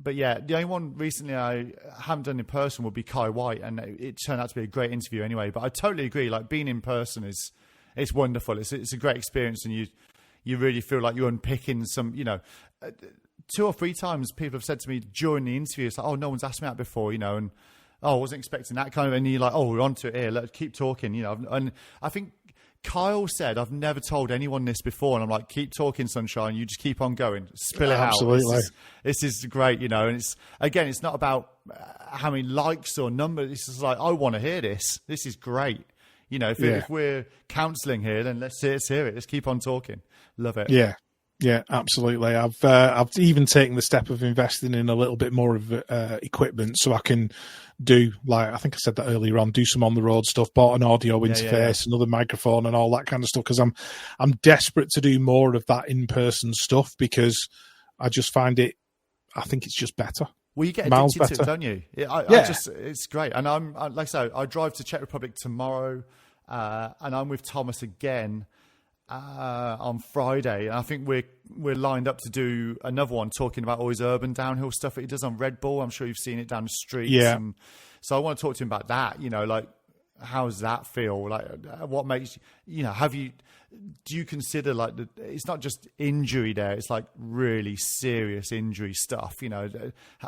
but yeah, the only one recently I haven't done in person would be Kai White, and it turned out to be a great interview anyway. But I totally agree. Like, being in person it's wonderful. It's a great experience, and you really feel like you're unpicking some. 2 or 3 times people have said to me during the interview, it's like, oh, no one's asked me that before, and I wasn't expecting that kind of. And you're like, oh, we're onto it here. Let's keep talking, And I think Kyle said, I've never told anyone this before. And I'm like, keep talking, Sunshine. You just keep on going. Spill it out. Absolutely. This is great, And it's not about how many likes or numbers. It's just like, I want to hear this. This is great. If we're counselling here, then let's hear it. Let's keep on talking. Love it. Yeah, absolutely. I've even taken the step of investing in a little bit more of equipment, so I can do, like I think I said that earlier on, do some on the road stuff. Bought an audio interface, another microphone, and all that kind of stuff, because I'm desperate to do more of that in person stuff, because I just find it. I think it's just better. Well, you get addicted to it, don't you? It's great. And I'm like I say, I drive to Czech Republic tomorrow, and I'm with Thomas again on Friday. And I think we're lined up to do another one talking about all his urban downhill stuff that he does on Red Bull. I'm sure you've seen it down the streets. Yeah. And so I want to talk to him about that. Like, how does that feel? Like, what makes do you consider, like, it's not just injury there, it's like really serious injury stuff,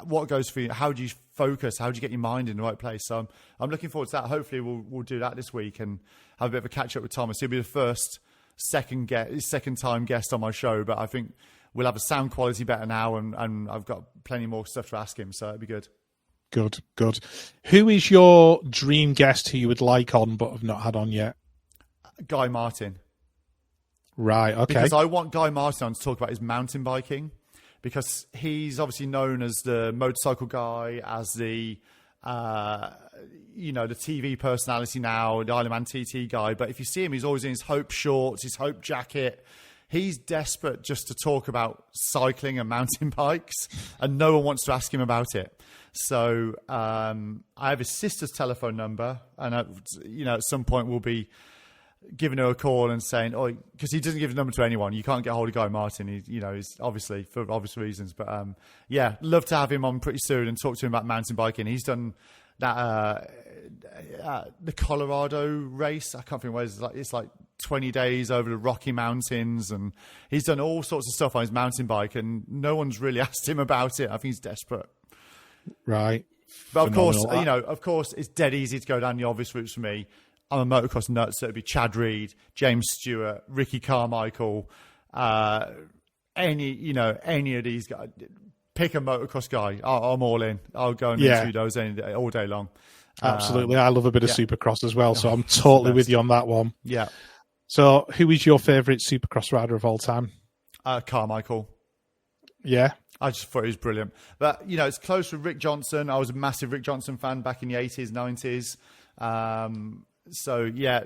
what goes for you? How do you focus? How do you get your mind in the right place? So I'm looking forward to that. Hopefully we'll do that this week and have a bit of a catch up with Thomas. He'll be the second time guest on my show, but I think we'll have a sound quality better now, and I've got plenty more stuff to ask him, so it'll be good. Good. Who is your dream guest who you would like on but have not had on yet? Guy Martin. Right, okay. Because I want Guy Martin on to talk about his mountain biking, because he's obviously known as the motorcycle guy, as the the TV personality now, the Island Man TT guy. But if you see him, he's always in his Hope shorts, his Hope jacket. He's desperate just to talk about cycling and mountain bikes, and no one wants to ask him about it. So I have his sister's telephone number, and at some point we'll be giving her a call and saying, oh, because he doesn't give his number to anyone. You can't get hold of Guy Martin. He's obviously for obvious reasons. But love to have him on pretty soon and talk to him about mountain biking. He's done that the Colorado race. I can't think what it's like 20 days over the Rocky Mountains, and he's done all sorts of stuff on his mountain bike, and no one's really asked him about it. I think he's desperate. Right. But of course, phenomenal. of course, it's dead easy to go down the obvious routes for me. I'm a motocross nut, so it'd be Chad Reed, James Stewart, Ricky Carmichael, any of these guys. Pick a motocross guy. I'm all in. I'll go and interview those any day, all day long. Absolutely. I love a bit of Supercross as well, so I'm totally with you on that one. Yeah. So who is your favourite Supercross rider of all time? Carmichael. Yeah. I just thought he was brilliant. But, it's close with Rick Johnson. I was a massive Rick Johnson fan back in the 80s, 90s. So, yeah,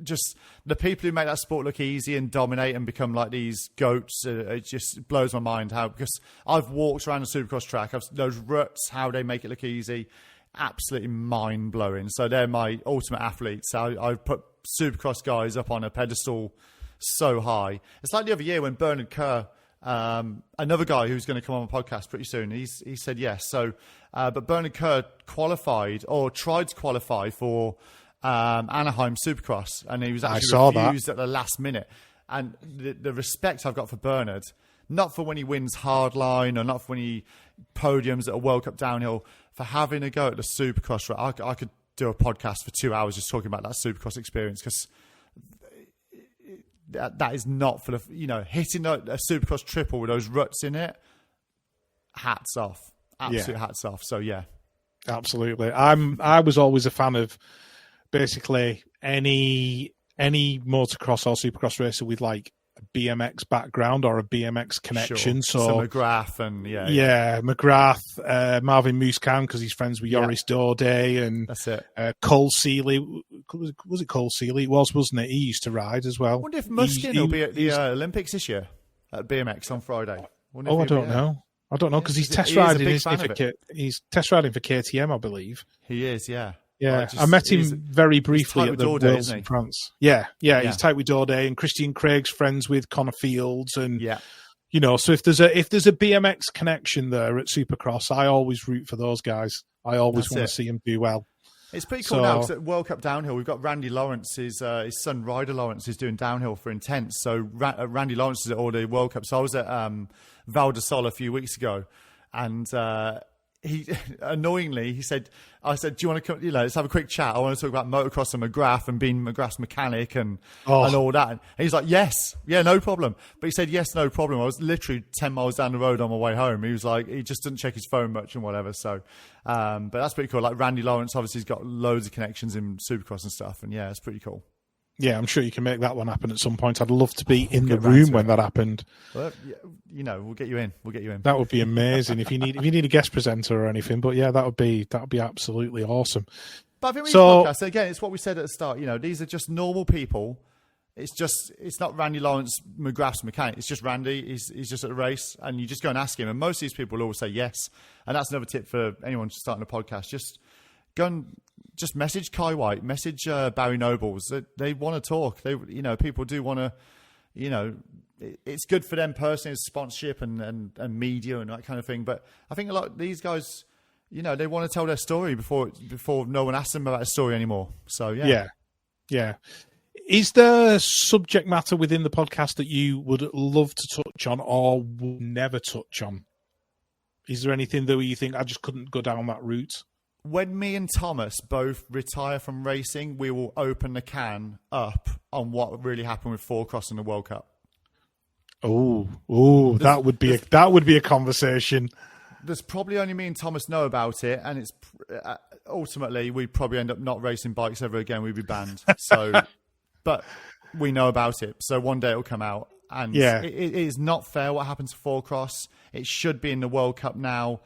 just the people who make that sport look easy and dominate and become like these goats, it just blows my mind how, because I've walked around a Supercross track, those ruts, how they make it look easy, absolutely mind-blowing. So they're my ultimate athletes. I put Supercross guys up on a pedestal so high. It's like the other year when Bernard Kerr, another guy who's going to come on my podcast pretty soon, he said yes. So, but Bernard Kerr qualified or tried to qualify for Anaheim Supercross, and he was actually refused at the last minute. And the respect I've got for Bernard, not for when he wins hardline or not for when he podiums at a World Cup downhill, for having a go at the Supercross. I could do a podcast for 2 hours just talking about that Supercross experience, because that is not for the, hitting a Supercross triple with those ruts in it. Hats off. Absolute hats off. So, yeah. Absolutely. I was always a fan of basically any motocross or Supercross racer with like a BMX background or a BMX connection. Sure. So McGrath and McGrath, Marvin Muscan, because he's friends with Joris Dode, and that's it. Cole Seeley. Was it Cole Seeley? It was, wasn't it? He used to ride as well. I wonder if Muskin will be at the Olympics this year at BMX on Friday. I don't know. I don't know, because he's test riding. He's test riding for KTM, I believe. He is, yeah. Yeah, I met him very briefly at the Worlds in France. Yeah, he's tight with Dode, and Christian Craig's friends with Connor Fields, and so if there's a BMX connection there at Supercross, I always root for those guys. I always want to see them do well. It's pretty cool now, because at World Cup downhill, we've got Randy Lawrence, his son Ryder Lawrence is doing downhill for Intense. So Randy Lawrence is at all the World Cups. So I was at Val di Sole a few weeks ago, and he annoyingly he said, "I said, do you want to come? Let's have a quick chat. I want to talk about motocross and McGrath and being McGrath's mechanic and all that." And he's like, "Yes, yeah, no problem." But he said, "Yes, no problem." I was literally 10 miles down the road on my way home. He was like, he just didn't check his phone much and whatever. So, but that's pretty cool. Like Randy Lawrence, obviously, he's got loads of connections in Supercross and stuff. And yeah, it's pretty cool. Yeah, I'm sure you can make that one happen at some point. I'd love to be in the room when that happened. Well, we'll get you in. That would be amazing if you need a guest presenter or anything. But yeah, that would be absolutely awesome. But I think with these podcasts, again, it's what we said at the start. These are just normal people. It's not Randy Lawrence McGrath's mechanic. It's just Randy. He's just at a race, and you just go and ask him. And most of these people will always say yes. And that's another tip for anyone starting a podcast. Just go and just message Kai White, message Barry Nobles. They want to talk. People do want to, it's good for them personally as sponsorship and media and that kind of thing. But I think a lot of these guys, they want to tell their story before no one asks them about a story anymore. So yeah. Is there subject matter within the podcast that you would love to touch on or would never touch on? Is there anything that you think I just couldn't go down that route? When me and Thomas both retire from racing, we will open the can up on what really happened with Four Cross in the World Cup. That would be a conversation. There's probably only me and Thomas know about it, and it's ultimately we'd probably end up not racing bikes ever again. We'd be banned. So, but we know about it. So one day it'll come out, and it is not fair what happens to Four Cross. It should be in the World Cup now.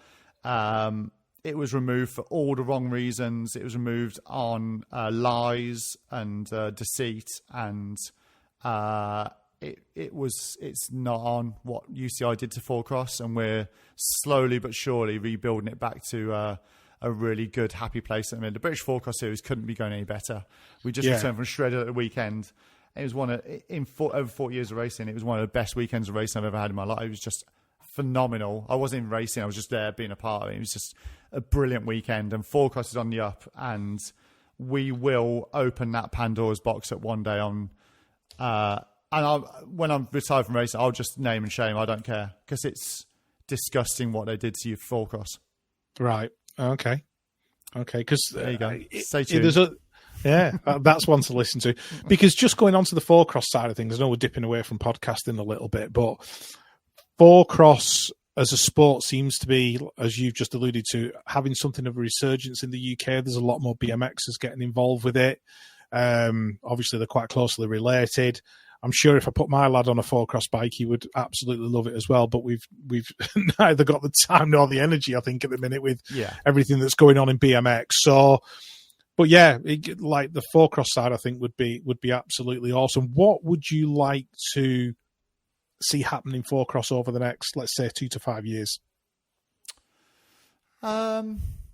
It was removed for all the wrong reasons. It was removed on lies and deceit, and it's not on what UCI did to Four Cross, and we're slowly but surely rebuilding it back to a really good, happy place. I mean, the British Four Cross series couldn't be going any better. We just returned from Shredder at the weekend. It was over 40 years of racing. It was one of the best weekends of racing I've ever had in my life. It was just phenomenal. I wasn't even racing. I was just there being a part of it. It was just a brilliant weekend, and Four Cross is on the up, and we will open that Pandora's box at one day on. When I'm retired from racing, I'll just name and shame. I don't care, because it's disgusting what they did to you, Four Cross. Right. Okay. Because there you go. Stay tuned. That's one to listen to. Because just going on to the four-cross side of things, I know we're dipping away from podcasting a little bit, but four-cross as a sport seems to be, as you've just alluded to, having something of a resurgence in the UK. There's a lot more BMXers getting involved with it. Obviously, they're quite closely related. I'm sure if I put my lad on a four-cross bike, he would absolutely love it as well. But we've neither got the time nor the energy, I think, at the minute with everything that's going on in BMX. So, but yeah, like the four-cross side, I think would be absolutely awesome. What would you like to see happen in four-cross over the next, let's say, 2 to 5 years?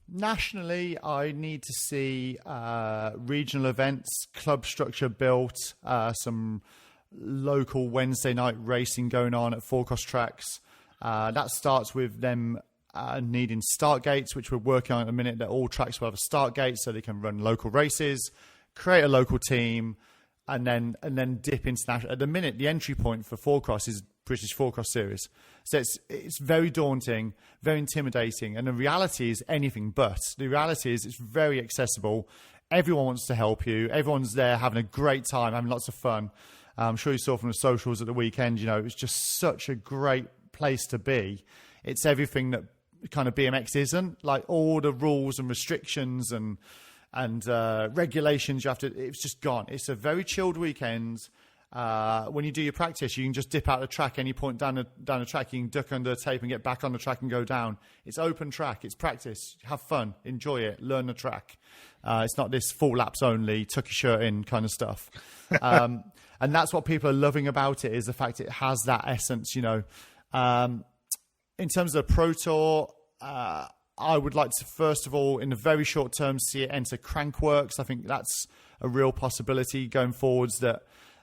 Nationally, I need to see regional events, club structure built, some local Wednesday night racing going on at four-cross tracks. That starts with them needing start gates, which we're working on at the minute, that all tracks will have a start gate so they can run local races, create a local team, and then dip into national. At the minute, the entry point for four-cross is British Four-Cross Series. So it's very daunting, very intimidating, and the reality is anything but. The reality is it's very accessible. Everyone wants to help you. Everyone's there having a great time, having lots of fun. I'm sure you saw from the socials at the weekend, it was just such a great place to be. It's everything that kind of BMX isn't, like all the rules and restrictions and regulations it's just gone. It's a very chilled weekend. When you do your practice, you can just dip out the track any point down the track. You can duck under the tape and get back on the track and go down. It's open track. It's practice. Have fun. Enjoy it. Learn the track. It's not this full laps only, tuck your shirt in kind of stuff. And that's what people are loving about it, is the fact it has that essence, in terms of the Pro Tour, I would like to, first of all, in the very short term, see it enter Crankworks. I think that's a real possibility going forwards. That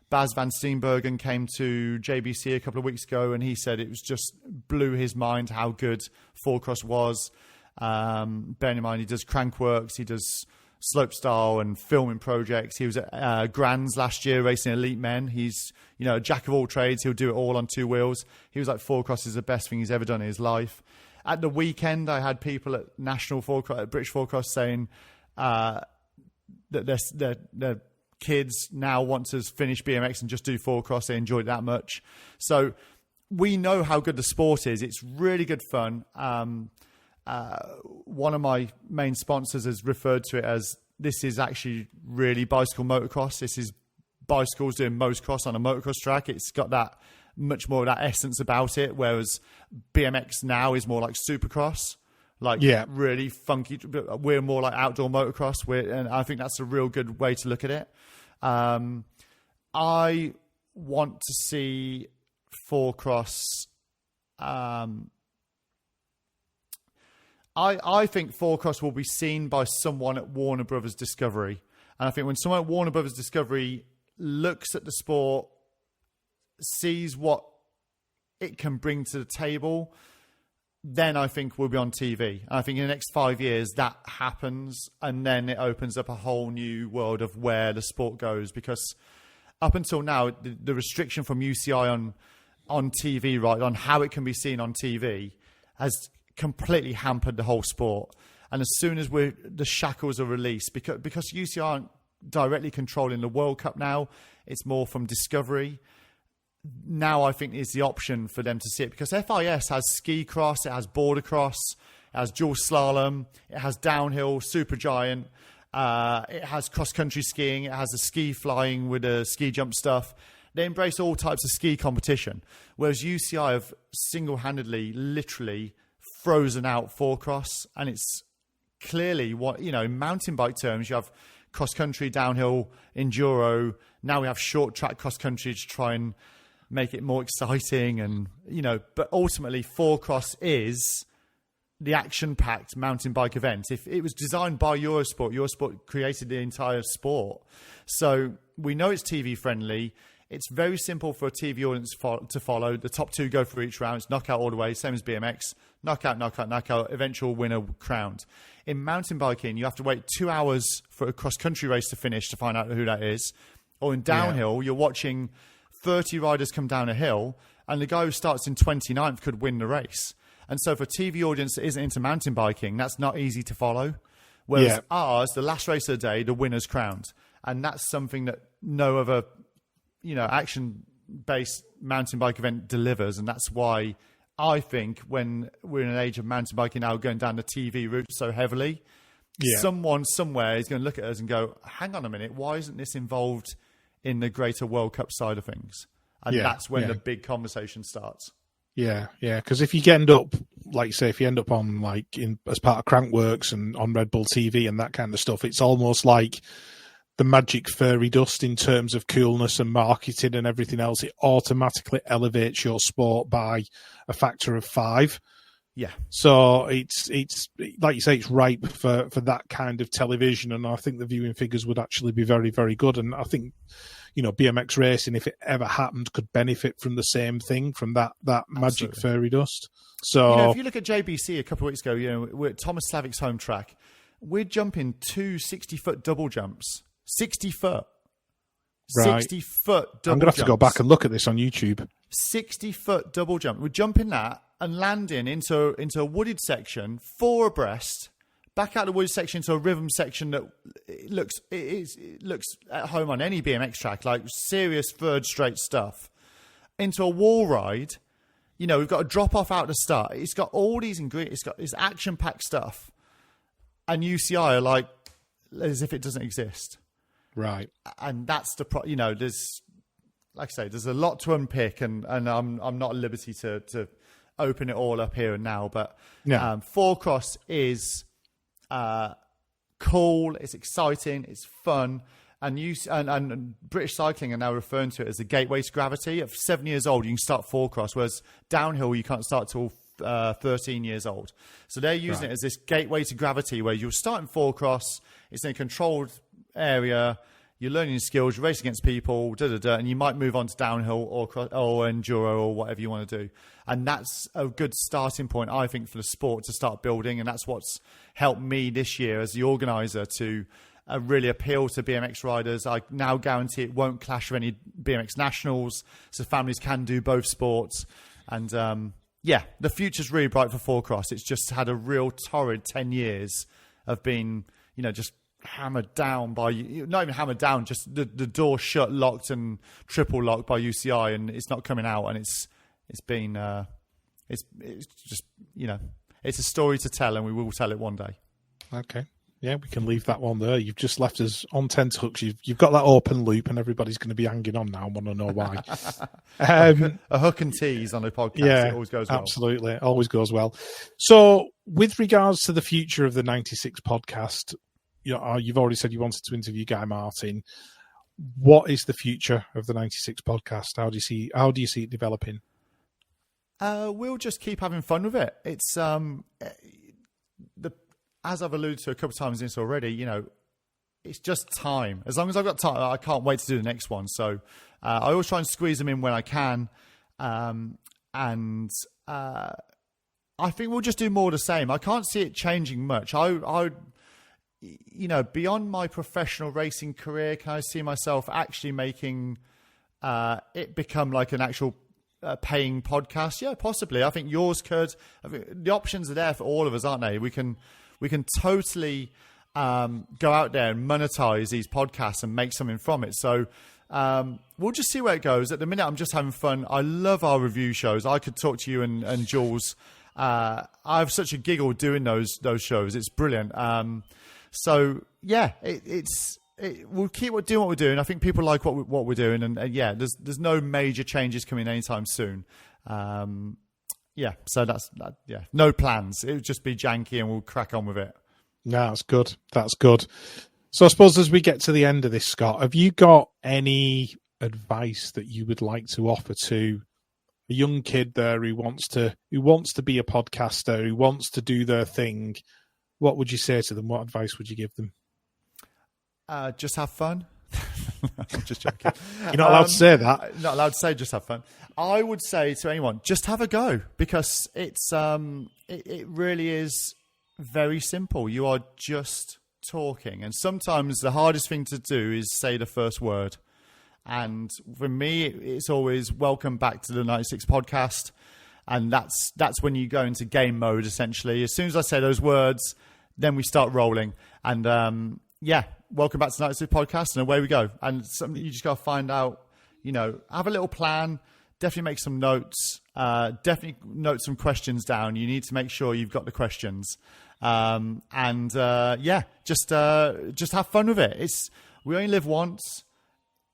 Bas van Steenbergen came to JBC a couple of weeks ago, and he said it was just blew his mind how good four-cross was. Bearing in mind, he does Crankworks, he does slopestyle and filming projects. He was at Grands last year racing elite men. He's a jack of all trades. He'll do it all on two wheels. He was like, four-cross is the best thing he's ever done in his life. At the weekend, I had people at British Four-Cross saying that their kids now want to finish BMX and just do four-cross. They enjoy it that much. So we know how good the sport is. It's really good fun. One of my main sponsors has referred to it as, this is actually really bicycle motocross. This is bicycles doing motocross on a motocross track. It's got that much more of that essence about it, whereas BMX now is more like supercross, really funky. We're more like outdoor motocross, and I think that's a real good way to look at it. I want to see four-cross. I think four-cross will be seen by someone at Warner Brothers Discovery. And I think when someone at Warner Brothers Discovery looks at the sport, sees what it can bring to the table, then I think we'll be on TV. And I think in the next 5 years that happens, and then it opens up a whole new world of where the sport goes. Because up until now, the restriction from UCI on TV, right, on how it can be seen on TV, has completely hampered the whole sport. And as soon as the shackles are released, because UCI aren't directly controlling the World Cup now, it's more from Discovery. Now I think is the option for them to see it, because FIS has ski cross, it has border cross, it has dual slalom, it has downhill, supergiant, it has cross-country skiing, it has the ski flying with the ski jump stuff. They embrace all types of ski competition, whereas UCI have single-handedly, literally frozen out four-cross. And it's clearly what, in mountain bike terms, you have cross-country, downhill, enduro. Now we have short-track cross-country to try and make it more exciting, and but ultimately four-cross is the action-packed mountain bike event. If it was designed by Eurosport created the entire sport. So we know it's TV friendly. It's very simple for a TV audience to follow. The top two go through each round. It's knockout all the way, same as BMX. Knockout, knockout, knockout, eventual winner crowned. In mountain biking, you have to wait 2 hours for a cross-country race to finish to find out who that is. Or in downhill, you're watching 30 riders come down a hill, and the guy who starts in 29th could win the race. And so for a TV audience that isn't into mountain biking, that's not easy to follow. Whereas ours, the last race of the day, the winner's crowned. And that's something that no other, action-based mountain bike event delivers. And that's why I think when we're in an age of mountain biking now going down the TV route so heavily, someone somewhere is going to look at us and go, hang on a minute, why isn't this involved in the greater World Cup side of things? And that's when the big conversation starts. Yeah, because if you end up, like you say, if you end up on as part of Crankworks and on Red Bull TV and that kind of stuff, it's almost like the magic fairy dust in terms of coolness and marketing and everything else. It automatically elevates your sport by a factor of 5. Yeah. So it's like you say, it's ripe for that kind of television, and I think the viewing figures would actually be very, very good. And I think, BMX racing, if it ever happened, could benefit from the same thing, from that magic fairy dust. So if you look at JBC a couple of weeks ago, we're at Thomas Slavic's home track. We're jumping 2 60-foot double jumps. 60 foot. Right. 60-foot double I'm going to have to go back and look at this on YouTube. 60-foot double jump. We're jumping that and landing into a wooded section, 4 abreast, back out the wooded section into a rhythm section that it looks at home on any BMX track, like serious third straight stuff, into a wall ride. We've got a drop off out the start. It's got all these ingredients. It's got this action packed stuff, and UCI are like as if it doesn't exist. Right. And that's the there's, like I say, there's a lot to unpick, and I'm not at liberty to open it all up here and now, but four cross is cool, it's exciting, it's fun, and British cycling are now referring to it as the gateway to gravity. At 7 years old, you can start four cross, whereas downhill you can't start till 13 years old. So they're using it as this gateway to gravity, where you're starting four cross, it's in a controlled area, you're learning skills, you're racing against people, and you might move on to downhill or enduro or whatever you want to do. And that's a good starting point, I think, for the sport to start building. And that's what's helped me this year as the organizer to really appeal to BMX riders. I now guarantee it won't clash with any BMX nationals, so families can do both sports. And the future's really bright for four cross. It's just had a real torrid 10 years of being, just hammered down by, not even hammered down, just the door shut, locked and triple locked by UCI, and it's not coming out. And it's been it's just, it's a story to tell, and we will tell it one day. Okay. Yeah, we can leave that one there. You've just left us on tenterhooks. You've got that open loop, and everybody's going to be hanging on now and want to know why. A hook and tease on a podcast, it always goes well. Absolutely. It always goes well. So with regards to the future of the 96 podcast, you've already said you wanted to interview Guy Martin. What is the future of the 96 podcast? How do you see it developing? We'll just keep having fun with it. It's as I've alluded to a couple of times in this already, it's just time. As long as I've got time, I can't wait to do the next one. So I always try and squeeze them in when I can. And I think we'll just do more of the same. I can't see it changing much. I beyond my professional racing career, can I see myself actually making it become like an actual paying podcast? Yeah, possibly. I think yours could. I think the options are there for all of us, aren't they? We can totally go out there and monetize these podcasts and make something from it. So we'll just see where it goes. At the minute, I'm just having fun. I love our review shows. I could talk to you and Jules. I have such a giggle doing those shows. It's brilliant. So yeah, we'll keep doing what we're doing. I think people like what we're doing, and there's no major changes coming anytime soon. So that's that. Yeah, no plans. It would just be janky, and we'll crack on with it. No, that's good. That's good. So I suppose as we get to the end of this, Scott, have you got any advice that you would like to offer to a young kid there who wants to be a podcaster, who wants to do their thing? What would you say to them? What advice would you give them? Just have fun. I'm just joking. You're not allowed to say that. Not allowed to say just have fun. I would say to anyone, just have a go, because it's it really is very simple. You are just talking, and sometimes the hardest thing to do is say the first word. And for me, it's always welcome back to the 96 podcast. And that's when you go into game mode, essentially. As soon as I say those words, then we start rolling. And welcome back to tonight's podcast, and away we go. And something you just got to find out, have a little plan, definitely make some notes, definitely note some questions down. You need to make sure you've got the questions. Just have fun with it. We only live once.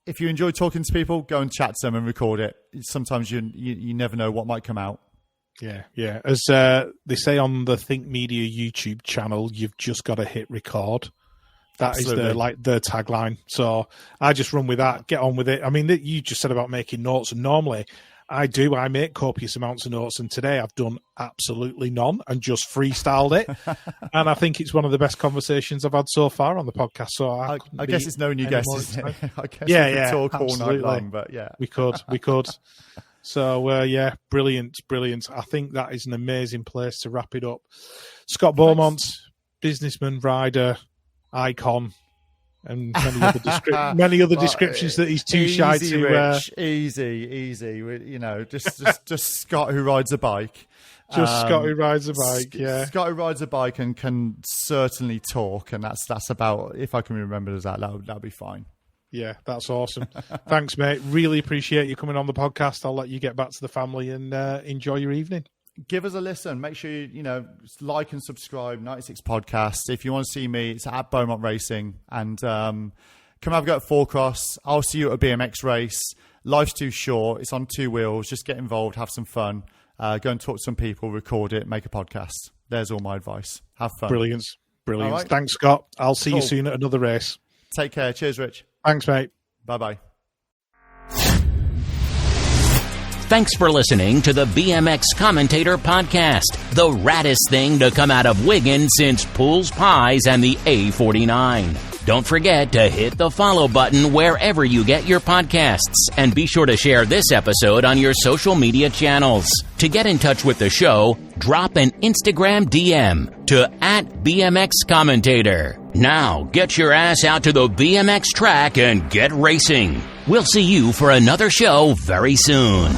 If you enjoy talking to people, go and chat to them and record it. Sometimes you never know what might come out. Yeah. As they say on the Think Media YouTube channel, you've just got to hit record. That Absolutely. Is the tagline. So I just run with that, get on with it. I mean, you just said about making notes, and normally I make copious amounts of notes, and today I've done absolutely none and just freestyled it. And I think it's one of the best conversations I've had so far on the podcast. So I guess it's no new guess, isn't it? I guess we could talk absolutely. all night long, but yeah. We could. So, brilliant. I think that is an amazing place to wrap it up. Scott Beaumont, businessman, rider, icon, and many other descriptions that he's too shy to. Rich, easy. Just Scott who rides a bike. Scott who rides a bike. Scott who rides a bike and can certainly talk, and that's about, if I can remember that'll be fine. Yeah, that's awesome. Thanks, mate. Really appreciate you coming on the podcast. I'll let you get back to the family and enjoy your evening. Give us a listen. Make sure you like and subscribe. 96 Podcast. If you want to see me, it's at Beaumont Racing. And come have a go at Four Cross. I'll see you at a BMX race. Life's too short. It's on two wheels. Just get involved. Have some fun. Go and talk to some people. Record it. Make a podcast. There's all my advice. Have fun. Brilliant. Right. Thanks, Scott. I'll see you soon at another race. Take care. Cheers, Rich. Thanks, mate. Bye-bye. Thanks for listening to the BMX Commentator Podcast, the raddest thing to come out of Wigan since Pools Pies and the A49. Don't forget to hit the follow button wherever you get your podcasts, and be sure to share this episode on your social media channels. To get in touch with the show, drop an Instagram DM to @BMX Commentator. Now, get your ass out to the BMX track and get racing. We'll see you for another show very soon.